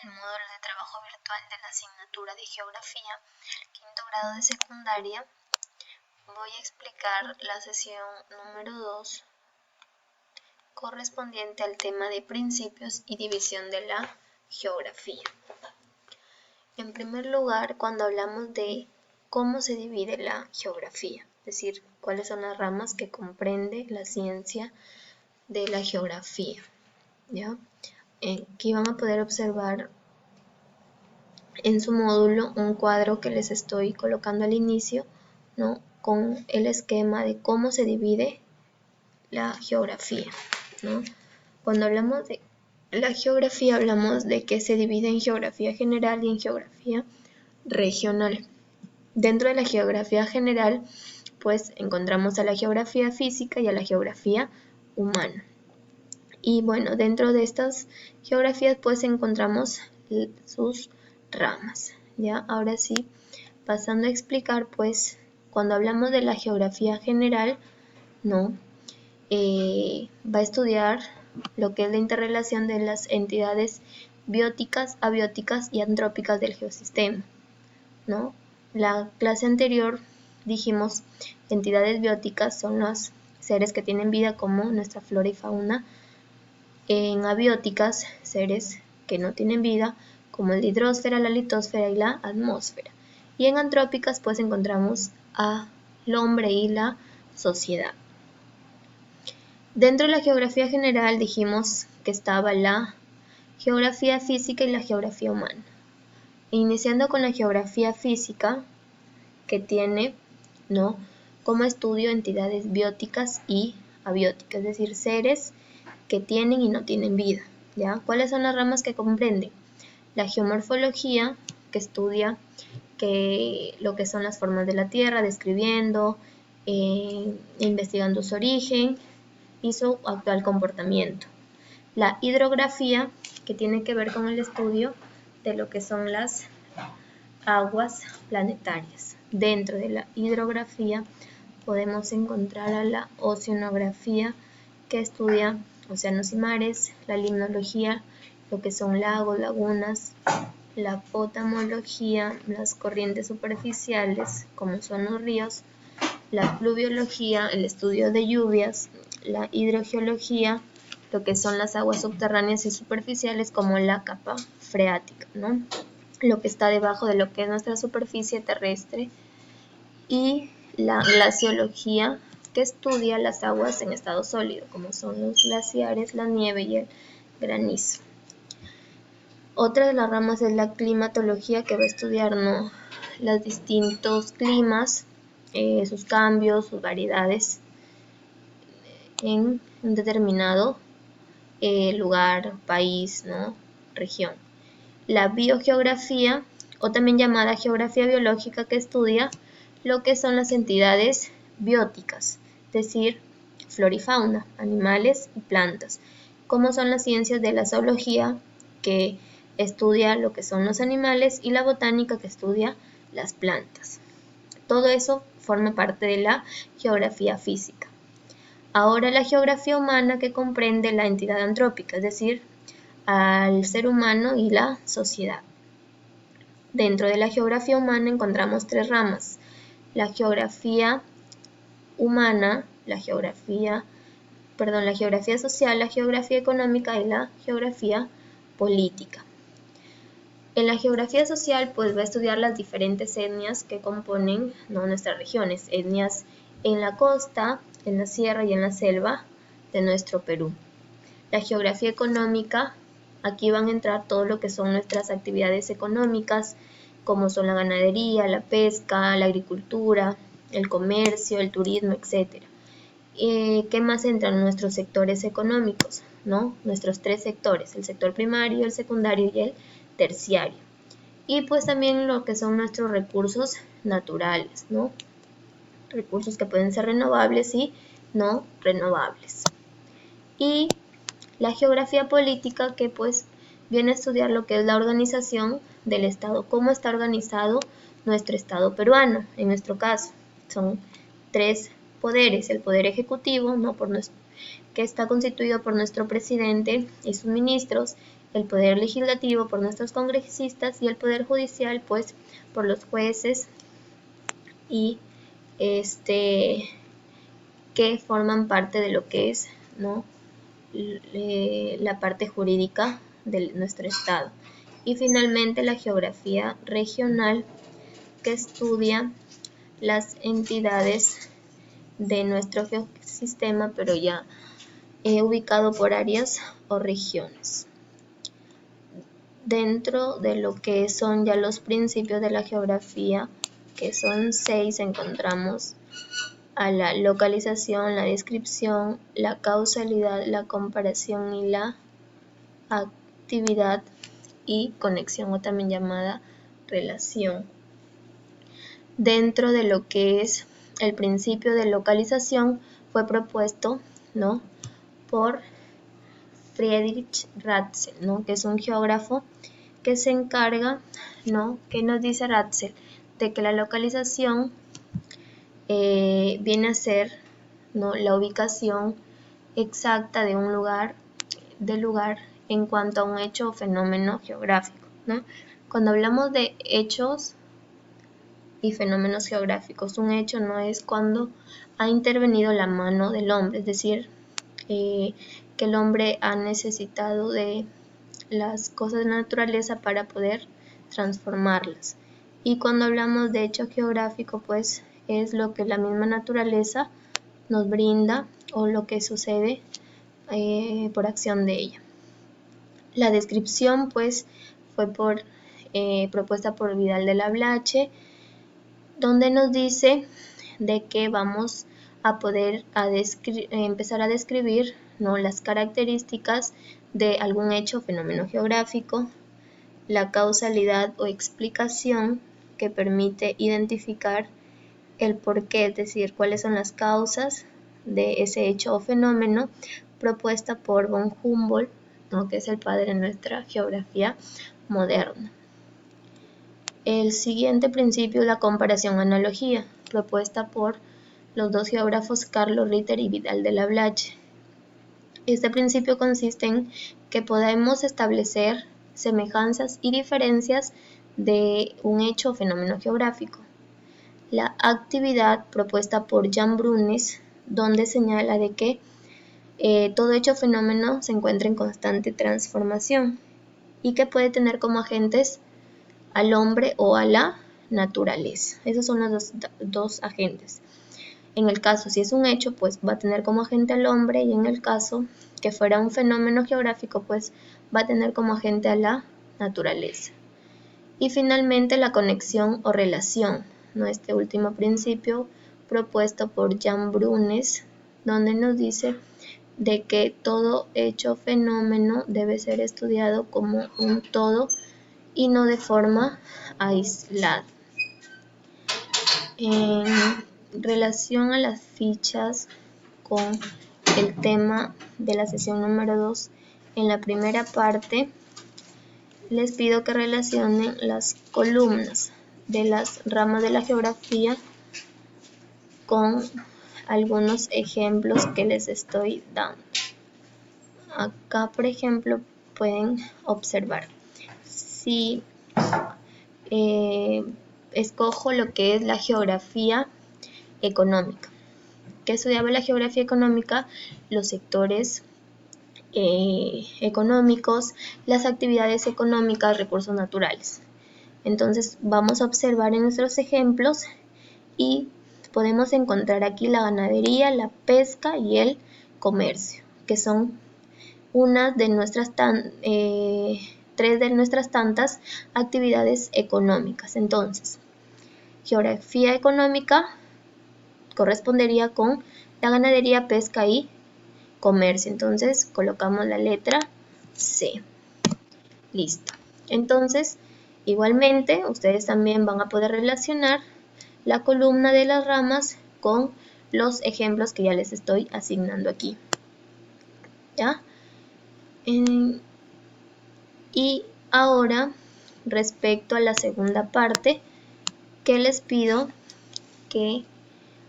el módulo de trabajo virtual de la asignatura de Geografía, quinto grado de secundaria. Voy a explicar la sesión número 2 correspondiente al tema de principios y división de la geografía. En primer lugar, cuando hablamos de cómo se divide la geografía, es decir, cuáles son las ramas que comprende la ciencia de la geografía, ¿ya? Aquí van a poder observar en su módulo un cuadro que les estoy colocando al inicio, ¿no? Con el esquema de cómo se divide la geografía, ¿no? Cuando hablamos de la geografía, hablamos de que se divide en geografía general y en geografía regional. Dentro de la geografía general, pues encontramos a la geografía física y a la geografía humana. Y bueno, dentro de estas geografías pues encontramos sus ramas, ¿ya? Ahora sí, pasando a explicar, pues cuando hablamos de la geografía general, ¿no? Va a estudiar lo que es la interrelación de las entidades bióticas, abióticas y antrópicas del geosistema, ¿no? La clase anterior dijimos entidades bióticas son los seres que tienen vida como nuestra flora y fauna. En abióticas, seres que no tienen vida, como la hidrosfera, la litosfera y la atmósfera. Y en antrópicas, pues encontramos al hombre y la sociedad. Dentro de la geografía general dijimos que estaba la geografía física y la geografía humana. Iniciando con la geografía física, que tiene, ¿no?, como estudio entidades bióticas y abióticas, es decir, seres que tienen y no tienen vida, ¿ya? ¿Cuáles son las ramas que comprenden? La geomorfología, que estudia lo que son las formas de la Tierra, describiendo, investigando su origen y su actual comportamiento. La hidrografía, que tiene que ver con el estudio de lo que son las aguas planetarias. Dentro de la hidrografía podemos encontrar a la oceanografía, que estudia océanos y mares, la limnología, lo que son lagos, lagunas, la potamología, las corrientes superficiales, como son los ríos, la pluviología, el estudio de lluvias, la hidrogeología, lo que son las aguas subterráneas y superficiales, como la capa freática, ¿no?, lo que está debajo de lo que es nuestra superficie terrestre, y la glaciología, que estudia las aguas en estado sólido, como son los glaciares, la nieve y el granizo. Otra de las ramas es la climatología, que va a estudiar, ¿no?, los distintos climas, sus cambios, sus variedades en un determinado lugar, país, ¿no?, región. La biogeografía, o también llamada geografía biológica, que estudia lo que son las entidades bióticas, es decir, flora y fauna, animales y plantas, como son las ciencias de la zoología, que estudia lo que son los animales, y la botánica, que estudia las plantas. Todo eso forma parte de la geografía física. Ahora la geografía humana, que comprende la entidad antrópica, es decir, al ser humano y la sociedad. Dentro de la geografía humana encontramos tres ramas: la geografía humana, la geografía social, la geografía económica y la geografía política. En la geografía social, pues va a estudiar las diferentes etnias que componen, ¿no?, nuestras regiones, etnias en la costa, en la sierra y en la selva de nuestro Perú. La geografía económica, aquí van a entrar todo lo que son nuestras actividades económicas, como son la ganadería, la pesca, la agricultura, el comercio, el turismo, etc. ¿Qué más entran? Nuestros sectores económicos, ¿no?, nuestros tres sectores: el sector primario, el secundario y el terciario. Y pues también lo que son nuestros recursos naturales, ¿no?, recursos que pueden ser renovables y no renovables. Y la geografía política, que pues viene a estudiar lo que es la organización del Estado, cómo está organizado nuestro Estado peruano. En nuestro caso son tres poderes: el poder ejecutivo, ¿no?, que está constituido por nuestro presidente y sus ministros; el poder legislativo por nuestros congresistas y el poder judicial pues por los jueces y que forman parte de lo que es, ¿no?, la parte jurídica de nuestro estado. Y finalmente la geografía regional, que estudia las entidades de nuestro geosistema, pero ya ubicado por áreas o regiones. Dentro de lo que son ya los principios de la geografía, que son 6, encontramos a la localización, la descripción, la causalidad, la comparación y la actividad y conexión, o también llamada relación. Dentro de lo que es el principio de localización fue propuesto, ¿no?, por Friedrich Ratzel, ¿no?, que es un geógrafo que se encarga, ¿no?, que nos dice Ratzel, de que la localización viene a ser, ¿no?, la ubicación exacta de un lugar, en cuanto a un hecho o fenómeno geográfico, ¿no? Cuando hablamos de hechos y fenómenos geográficos, un hecho no es cuando ha intervenido la mano del hombre, es decir, que el hombre ha necesitado de las cosas de la naturaleza para poder transformarlas. Y cuando hablamos de hecho geográfico, pues es lo que la misma naturaleza nos brinda o lo que sucede por acción de ella. La descripción pues fue propuesta por Vidal de la Blache, donde nos dice de que vamos a poder empezar a describir, ¿no?, las características de algún hecho o fenómeno geográfico, la causalidad o explicación que permite identificar el porqué, es decir, cuáles son las causas de ese hecho o fenómeno, propuesta por von Humboldt, ¿no?, que es el padre de nuestra geografía moderna. El siguiente principio es la comparación-analogía, propuesta por los dos geógrafos Carlos Ritter y Vidal de la Blache. Este principio consiste en que podemos establecer semejanzas y diferencias de un hecho o fenómeno geográfico. La actividad, propuesta por Jan Brunes, donde señala de que todo hecho o fenómeno se encuentra en constante transformación y que puede tener como agentes al hombre o a la naturaleza. Esos son los dos agentes. En el caso, si es un hecho, pues va a tener como agente al hombre, y en el caso que fuera un fenómeno geográfico, pues va a tener como agente a la naturaleza. Y finalmente la conexión o relación, ¿no?, este último principio propuesto por Jan Brunes, donde nos dice de que todo hecho o fenómeno debe ser estudiado como un todo y no de forma aislada. En relación a las fichas con el tema de la sesión número 2, en la primera parte les pido que relacionen las columnas de las ramas de la geografía con algunos ejemplos que les estoy dando. Acá, por ejemplo, pueden observar. Si escojo lo que es la geografía económica. ¿Qué estudiaba la geografía económica? Los sectores económicos, las actividades económicas, recursos naturales. Entonces vamos a observar en nuestros ejemplos y podemos encontrar aquí la ganadería, la pesca y el comercio, que son unas de nuestras tres de nuestras tantas actividades económicas. Entonces, geografía económica correspondería con la ganadería, pesca y comercio. Entonces colocamos la letra C. Listo. Entonces, igualmente, ustedes también van a poder relacionar la columna de las ramas con los ejemplos que ya les estoy asignando aquí. ¿Ya? Y ahora, respecto a la segunda parte, que les pido que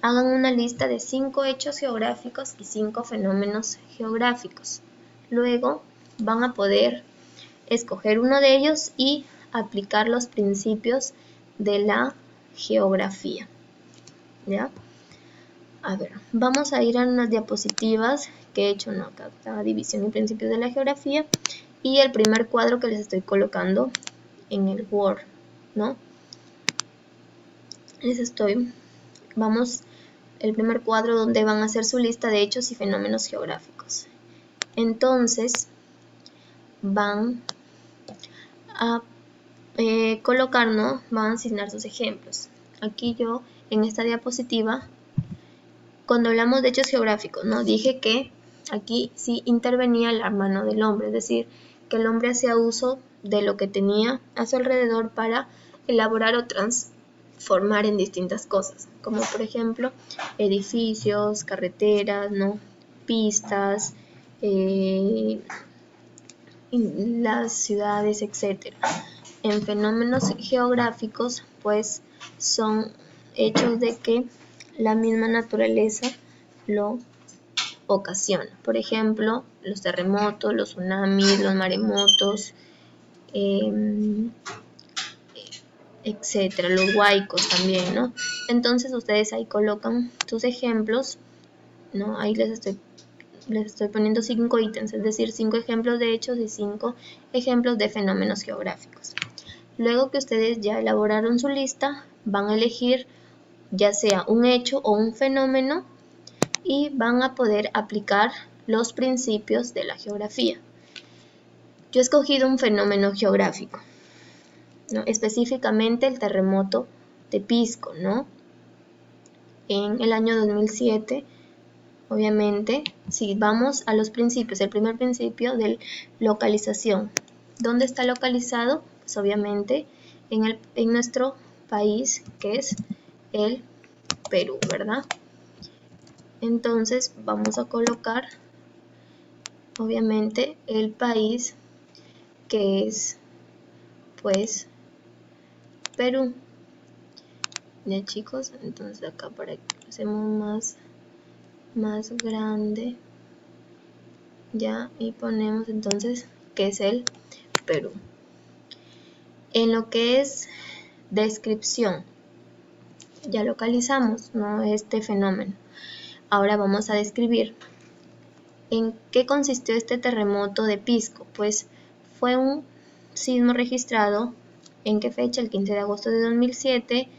hagan una lista de 5 hechos geográficos y 5 fenómenos geográficos. Luego van a poder escoger uno de ellos y aplicar los principios de la geografía. ¿Ya? A ver, vamos a ir a unas diapositivas que he hecho, acá está división y principios de la geografía, y el primer cuadro que les estoy colocando en el Word, ¿no? El primer cuadro donde van a hacer su lista de hechos y fenómenos geográficos. Entonces, van a colocar, ¿no? Van a asignar sus ejemplos. Aquí yo, en esta diapositiva, cuando hablamos de hechos geográficos, ¿no? Dije que aquí sí intervenía la mano del hombre, es decir, que el hombre hacía uso de lo que tenía a su alrededor para elaborar o transformar en distintas cosas, como por ejemplo edificios, carreteras, ¿no? Pistas, las ciudades, etc. En fenómenos geográficos, pues son hechos de que la misma naturaleza lo ocasiona. Por ejemplo, los terremotos, los tsunamis, los maremotos, etcétera, los huaicos también, ¿no? Entonces ustedes ahí colocan sus ejemplos, ¿no? Ahí les estoy poniendo 5 ítems, es decir, 5 ejemplos de hechos y 5 ejemplos de fenómenos geográficos. Luego que ustedes ya elaboraron su lista, van a elegir ya sea un hecho o un fenómeno y van a poder aplicar los principios de la geografía. Yo he escogido un fenómeno geográfico, ¿no? Específicamente el terremoto de Pisco, ¿no? En el año 2007, obviamente, si vamos a los principios, el primer principio de localización. ¿Dónde está localizado? Pues obviamente en nuestro país, que es el Perú, ¿verdad? Entonces vamos a colocar obviamente el país que es pues Perú. Ya chicos, entonces acá para que lo hacemos más grande, ya, y ponemos entonces que es el Perú. En lo que es descripción, ya localizamos, ¿no?, este fenómeno. Ahora vamos a describir en qué consistió este terremoto de Pisco. Pues fue un sismo registrado, ¿en qué fecha? El 15 de agosto de 2007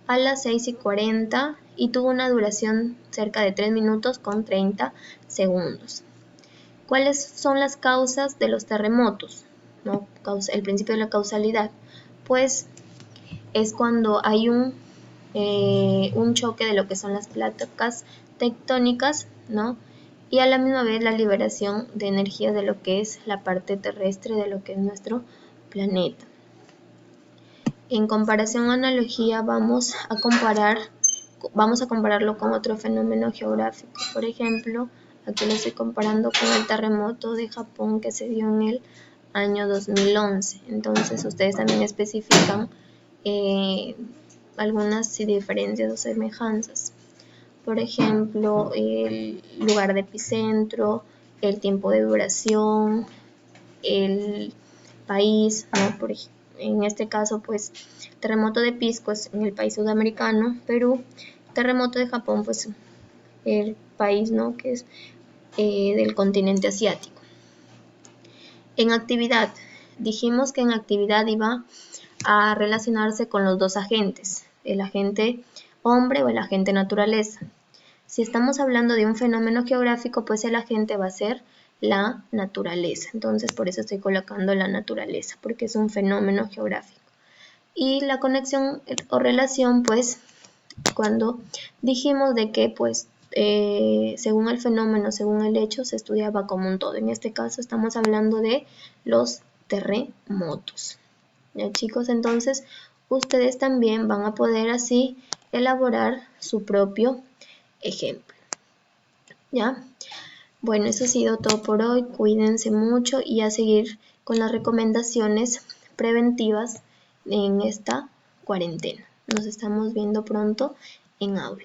a las 6:40 y tuvo una duración cerca de 3 minutos con 30 segundos. ¿Cuáles son las causas de los terremotos? ¿No? El principio de la causalidad. Pues es cuando hay un choque de lo que son las placas tectónicas, ¿no? Y a la misma vez la liberación de energía de lo que es la parte terrestre de lo que es nuestro planeta. En comparación o analogía vamos a compararlo con otro fenómeno geográfico. Por ejemplo, aquí lo estoy comparando con el terremoto de Japón que se dio en el año 2011. Entonces ustedes también especifican algunas diferencias o semejanzas. Por ejemplo, el lugar de epicentro, el tiempo de duración, el país, ¿no? En este caso, pues, terremoto de Pisco es en el país sudamericano, Perú. Terremoto de Japón, pues, el país, ¿no?, que es del continente asiático. En actividad, dijimos que en actividad iba a relacionarse con los dos agentes, el agente hombre o el agente naturaleza. Si estamos hablando de un fenómeno geográfico, pues el agente va a ser la naturaleza. Entonces, por eso estoy colocando la naturaleza, porque es un fenómeno geográfico. Y la conexión o relación, pues, cuando dijimos de que, pues, según el fenómeno, según el hecho, se estudiaba como un todo. En este caso estamos hablando de los terremotos. ¿Ya, chicos? Entonces, ustedes también van a poder así elaborar su propio ejemplo. ¿Ya? Bueno, eso ha sido todo por hoy. Cuídense mucho y a seguir con las recomendaciones preventivas en esta cuarentena. Nos estamos viendo pronto en aula.